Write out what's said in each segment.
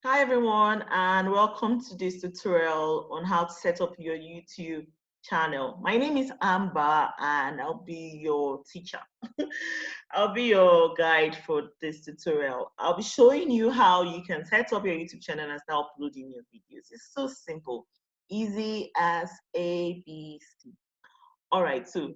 Hi everyone, and welcome to this tutorial on how to set up your YouTube channel. My name is Amber and I'll be your teacher. I'll be your guide for this tutorial. I'll be showing you how you can set up your YouTube channel and start uploading your videos. It's so simple, easy as ABC. All right, so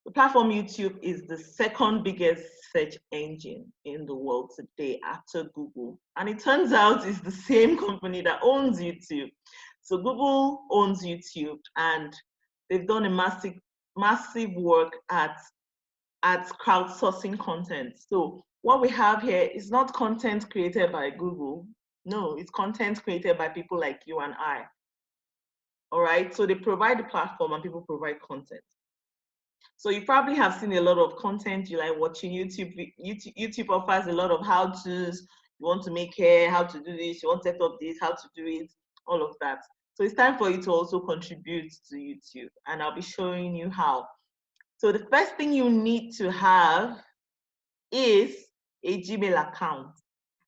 the platform YouTube is the second biggest search engine in the world today after Google. And it turns out it's the same company that owns YouTube. So Google owns YouTube and they've done a massive work at crowdsourcing content. So what we have here is not content created by Google. No, it's content created by people like you and I. All right, so they provide the platform and people provide content. So you probably have seen a lot of content you like watching. YouTube offers a lot of how-tos. You want to make hair, how to do this, you want to set up this, how to do it, all of that. So it's time for you to also contribute to YouTube, and I'll be showing you how. So the first thing you need to have is a Gmail account.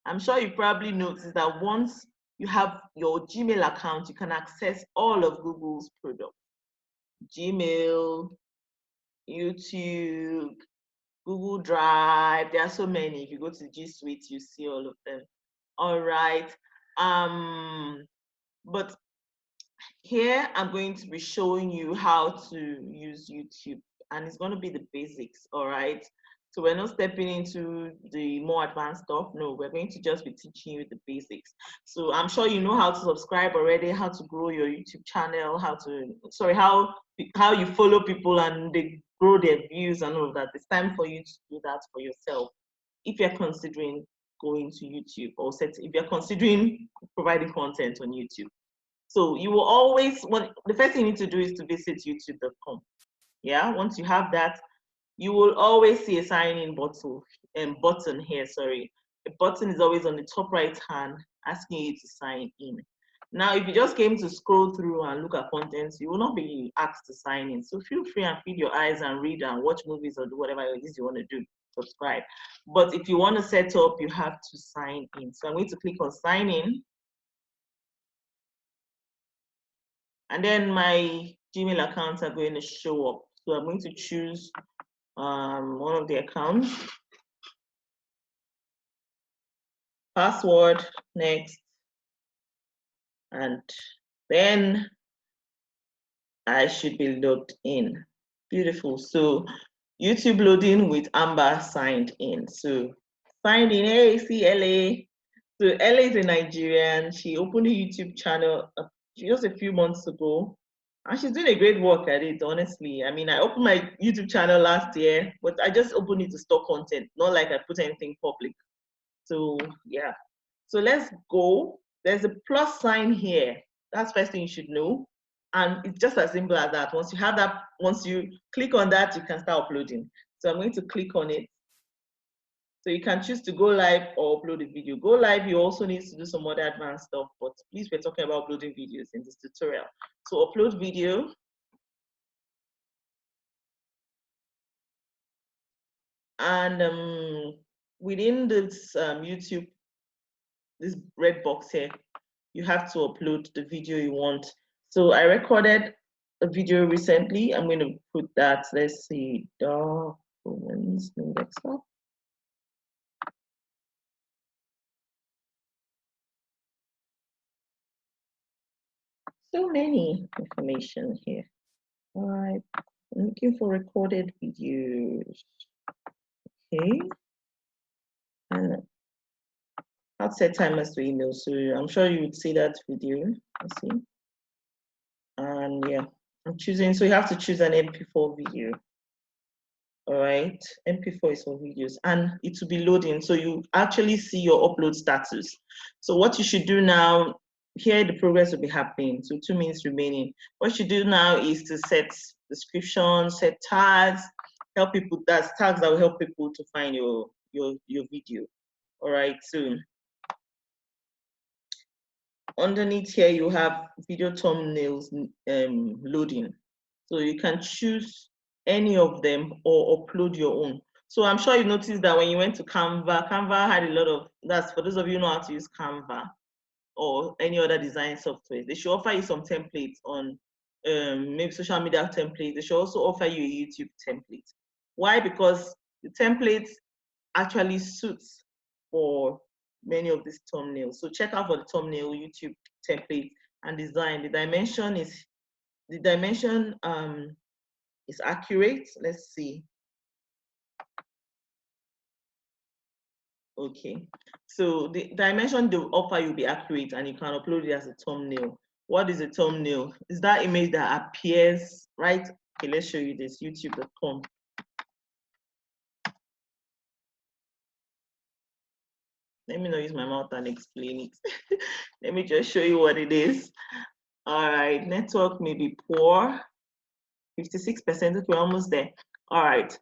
I'm sure you probably noticed that once you have your Gmail account, you can access all of Google's products. Gmail, YouTube, Google Drive. There are so many. If you go to G Suite, you see all of them. All right. But here I'm going to be showing you how to use YouTube, and it's going to be the basics. All right. So we're not stepping into the more advanced stuff. No, we're going to just be teaching you the basics. So I'm sure you know how to subscribe already, how to grow your YouTube channel, how you follow people and they grow their views and all of that. It's time for you to do that for yourself if you're considering going to YouTube, or if you're considering providing content on YouTube. So you will always the first thing you need to do is to visit youtube.com. Yeah, once you have that, you will always see a sign in button here. Sorry, a button is always on the top right hand asking you to sign in. Now, if you just came to scroll through and look at contents, you will not be asked to sign in. So feel free and feed your eyes and read and watch movies or do whatever it is you want to do. Subscribe. But if you want to set up, you have to sign in. So I'm going to click on sign in. And then my Gmail accounts are going to show up. So I'm going to choose one of the accounts. Password, next. And then I should be logged in. Beautiful. So YouTube loading with Amber signed in. So signed in, hey, see LA. So LA is a Nigerian. She opened a YouTube channel just a few months ago. And she's doing a great work at it, honestly. I mean, I opened my YouTube channel last year, but I just opened it to store content, not like I put anything public. So yeah. So let's go. There's a plus sign here. That's the first thing you should know. And it's just as simple as that. Once you have that, once you click on that, you can start uploading. So I'm going to click on it. So you can choose to go live or upload a video. Go live, you also need to do some other advanced stuff, but please, we're talking about uploading videos in this tutorial. So upload video. And within this YouTube, this red box here, you have to upload the video you want. So I recorded a video recently. I'm going to put that, let's see, documents, desktop. So many information here. All right, I'm looking for recorded videos. Okay, and I'll set timers to email, so I'm sure you would see that video. Let's see. And yeah, I'm choosing, so you have to choose an MP4 video. All right, MP4 is for videos, and it will be loading, so you actually see your upload status. So what you should do now, here the progress will be happening, so 2 minutes remaining. What you do now is to set descriptions, set tags, help people, that's tags that will help people to find your video. All right, so underneath here you have video thumbnails loading, so you can choose any of them or upload your own. So I'm sure you noticed that when you went to Canva had a lot of, that's for those of you who know how to use Canva. or any other design software. They should offer you some templates on maybe social media templates. They should also offer you a YouTube template. Why? Because the templates actually suits for many of these thumbnails. So check out for the thumbnail YouTube template and design. The dimension is accurate. Let's see. Okay, so the dimension they offer you will be accurate, and you can upload it as a thumbnail. What is a thumbnail? Is that image that appears, right? Okay, let's show you this, youtube.com. Let me not use my mouth and explain it. Let me just show you what it is. All right, network may be poor. 56%, we're almost there. All right.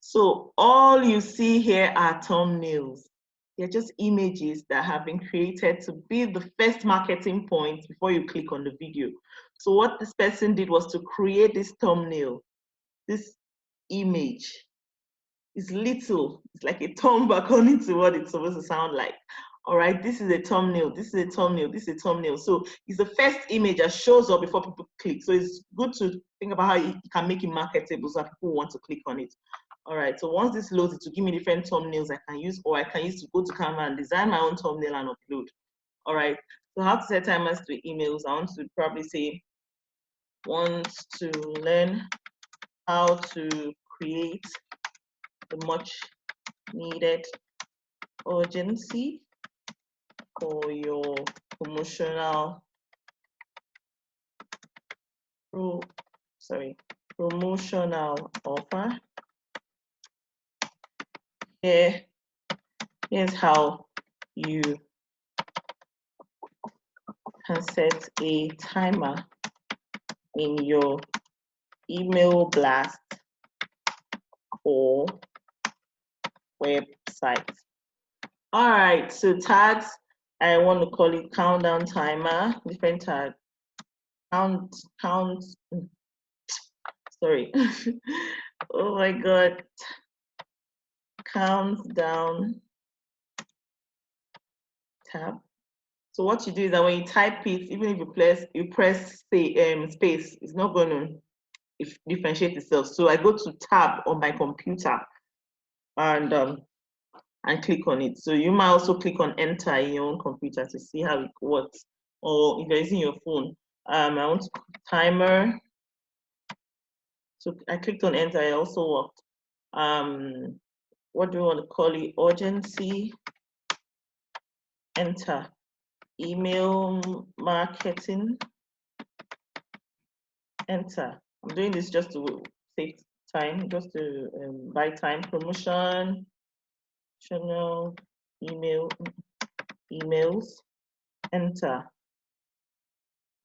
So all you see here are thumbnails. They're just images that have been created to be the first marketing point before you click on the video. So what this person did was to create this thumbnail. This image is little. It's like a thumb according to what it's supposed to sound like. All right, this is a thumbnail, this is a thumbnail, this is a thumbnail. So it's the first image that shows up before people click. So it's good to think about how you can make it marketable so that people want to click on it. All right, so once this loads, it will give me different thumbnails I can use, or I can use to go to Canva and design my own thumbnail and upload. All right, so how to set timers to emails? I want to probably say, want to learn how to create the much needed urgency for your promotional promotional offer. Here's how you can set a timer in your email blast or website. All right, so tags, I want to call it countdown timer, different tag. Sorry. Oh my God. Countdown tab. So what you do is that when you type it, even if you press space, it's not going to differentiate itself. So I go to tab on my computer and click on it. So you might also click on enter in your own computer to see how it works, or if you're using your phone. I want to timer. So I clicked on enter. It also worked. What do we want to call it? Urgency. Enter. Email marketing. Enter. I'm doing this just to save time, just to buy time. Promotion. Channel. Emails. Enter.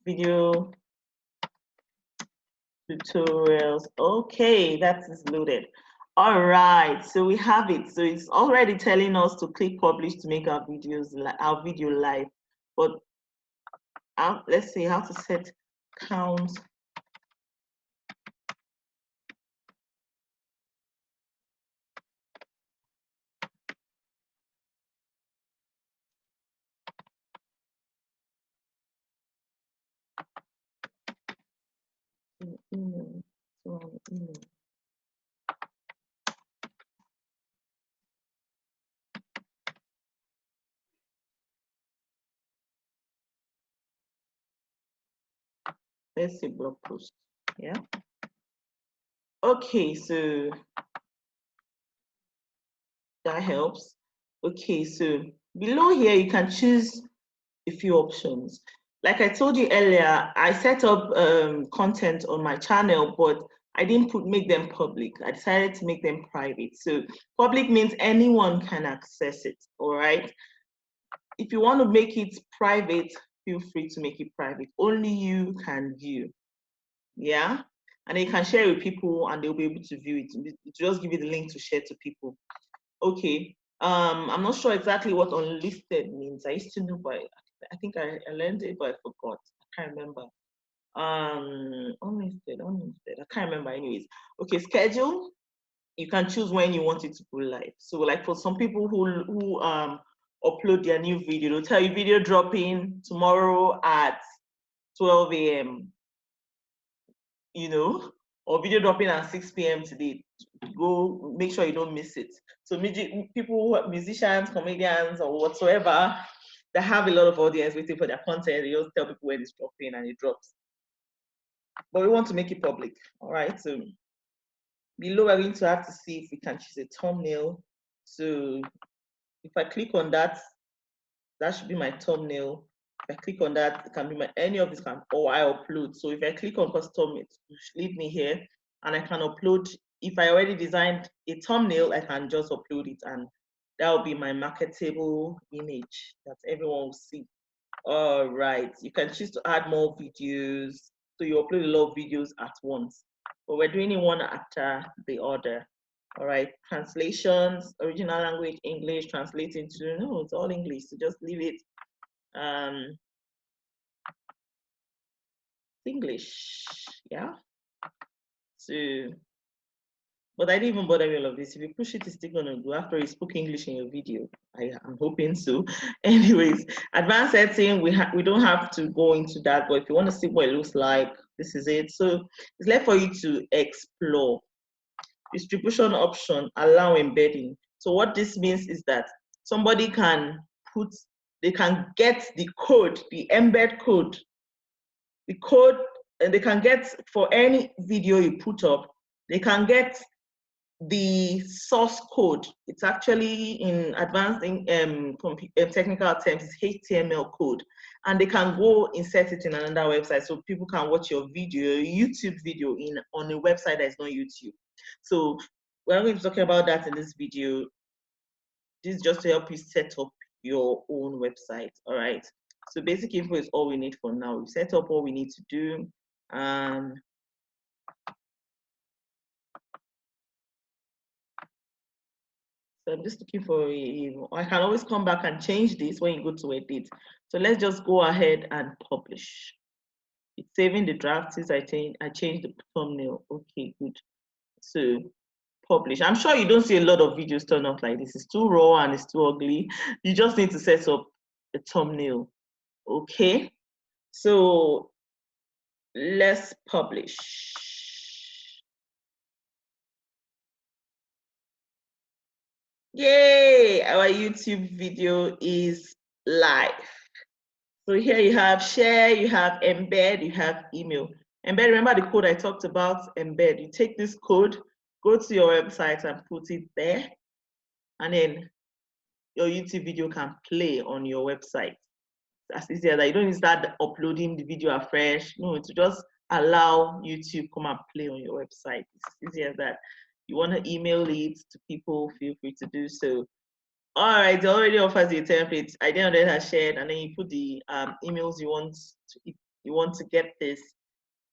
Video tutorials. Okay, that is loaded. All right, so we have it. So it's already telling us to click publish to make our video live. But let's see how to set count. Let's see blog post. Yeah. Okay, so that helps. Okay, so below here you can choose a few options. Like I told you earlier, I set up content on my channel, but I didn't make them public. I decided to make them private. So public means anyone can access it, all right? If you want to make it private, feel free to make it private. Only you can view, yeah? And you can share it with people and they'll be able to view it. It just give you the link to share to people. Okay, I'm not sure exactly what unlisted means. I used to know, but I think I learned it, but I forgot. I can't remember. Unlisted, I can't remember anyways. Okay, schedule. You can choose when you want it to go live. So like for some people who upload their new video. They'll tell you video dropping tomorrow at 12 a.m., you know, or video dropping at 6 p.m. today. Go make sure you don't miss it. So people, musicians, comedians, or whatsoever that have a lot of audience waiting for their content, they just tell people when it's dropping and it drops. But we want to make it public, all right? So below, we're going to have to see if we can choose a thumbnail. So if I click on that, that should be my thumbnail. If I click on that, it can be any of this can, or I upload. So if I click on custom, it should lead me here, and I can upload. If I already designed a thumbnail, I can just upload it, and that will be my marketable image that everyone will see. All right, you can choose to add more videos. So you upload a lot of videos at once, but we're doing it one after the other. All right, translations, original language, English, translating to, no, it's all English, so just leave it English, yeah. So, but I didn't even bother with all of this. If you push it, it's still gonna go. After you spoke English in your video, I'm hoping so. Anyways, advanced setting, we don't have to go into that, but if you want to see what it looks like, this is it. So it's left for you to explore. Distribution option, allow embedding. So what this means is that somebody can they can get the code, the embed code, the code, and they can get for any video you put up, they can get the source code. It's actually in advanced technical terms, it's HTML code, and they can go insert it in another website so people can watch your video, YouTube video on a website that is not YouTube. So we're going to be talking about that in this video. This is just to help you set up your own website. All right. So basic info is all we need for now. We've set up what we need to do. So I'm just looking for I can always come back and change this when you go to edit. So let's just go ahead and publish. It's saving the draft since I changed the thumbnail. Okay, good. So publish. I'm sure you don't see a lot of videos turn out like this. It's too raw and it's too ugly. You just need to set up a thumbnail. Okay. So let's publish. Yay! Our YouTube video is live. So here you have share, you have embed, you have email. Embed, remember the code I talked about? Embed. You take this code, go to your website and put it there, and then your YouTube video can play on your website. As easy as that. You don't need to start uploading the video afresh. No, to just allow YouTube come and play on your website. It's easy as that. You want to email it to people, feel free to do so. All right, it already offers you a template. Idea on that has shared, and then you put the emails you want to get this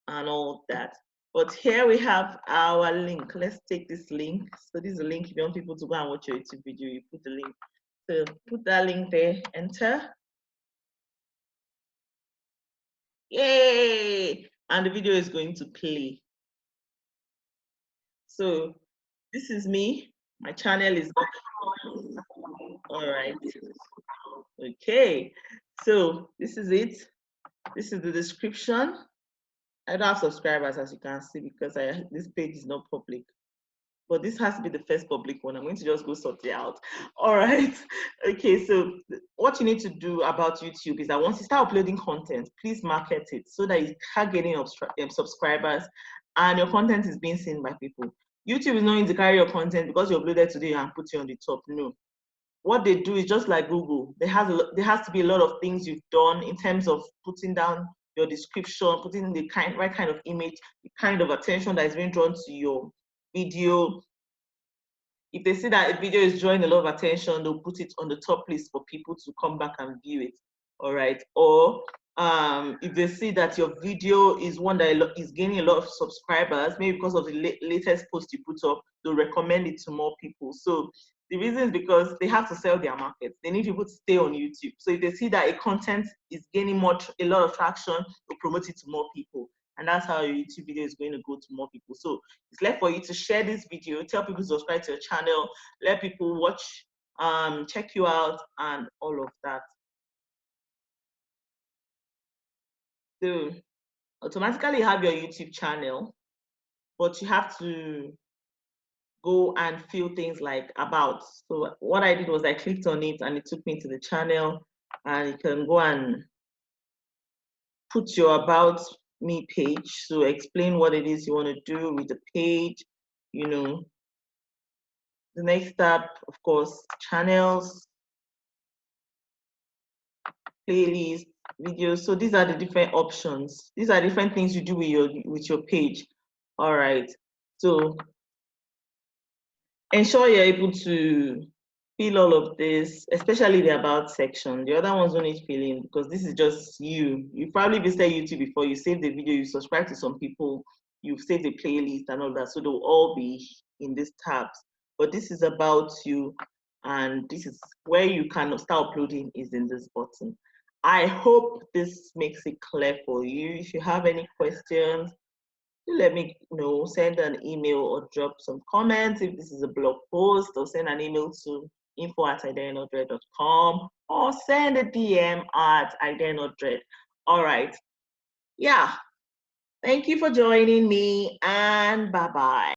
and all that. But here we have our link. Let's take this link. So this is a link if you want people to go and watch your YouTube video. You put the link. So put that link there. Enter. Yay! And the video is going to play. So this is me. My channel is all right. Okay. So this is it. This is the description. I don't have subscribers, as you can see, because this page is not public. But this has to be the first public one. I'm going to just go sort it out. All right. Okay, so what you need to do about YouTube is that once you start uploading content, please market it so that you start getting subscribers and your content is being seen by people. YouTube is not going to carry your content because you uploaded today and put you on the top. No. What they do is just like Google. There has to be a lot of things you've done in terms of putting down your description, putting the right kind of image, the kind of attention that is being drawn to your video. If they see that a video is drawing a lot of attention, they'll put it on the top list for people to come back and view it. All right. Or if they see that your video is one that is gaining a lot of subscribers, maybe because of the latest post you put up, they'll recommend it to more people. So the reason is because they have to sell their markets. They need people to stay on YouTube. So if they see that a content is gaining a lot of traction, they'll promote it to more people. And that's how your YouTube video is going to go to more people. So it's left for you to share this video, tell people to subscribe to your channel, let people watch check you out and all of that. So automatically have your YouTube channel, but you have to go and fill things like about. So what I did was I clicked on it and it took me to the channel, and you can go and put your about me page. So explain what it is you want to do with the page, you know. The next tab, of course, channels, playlists, videos. So these are the different options. These are different things you do with your page. All right. So ensure you're able to fill all of this, especially the about section. The other ones don't need filling because this is just you. You probably visited YouTube before, you save the video, you subscribe to some people, you've saved the playlist and all that. So they'll all be in these tabs. But this is about you, and this is where you can start uploading is in this button. I hope this makes it clear for you. If you have any questions, let me know, send an email or drop some comments if this is a blog post, or send an email to info@idenotdread.com or send a DM at idenotdread. All right. Yeah. Thank you for joining me, and bye-bye.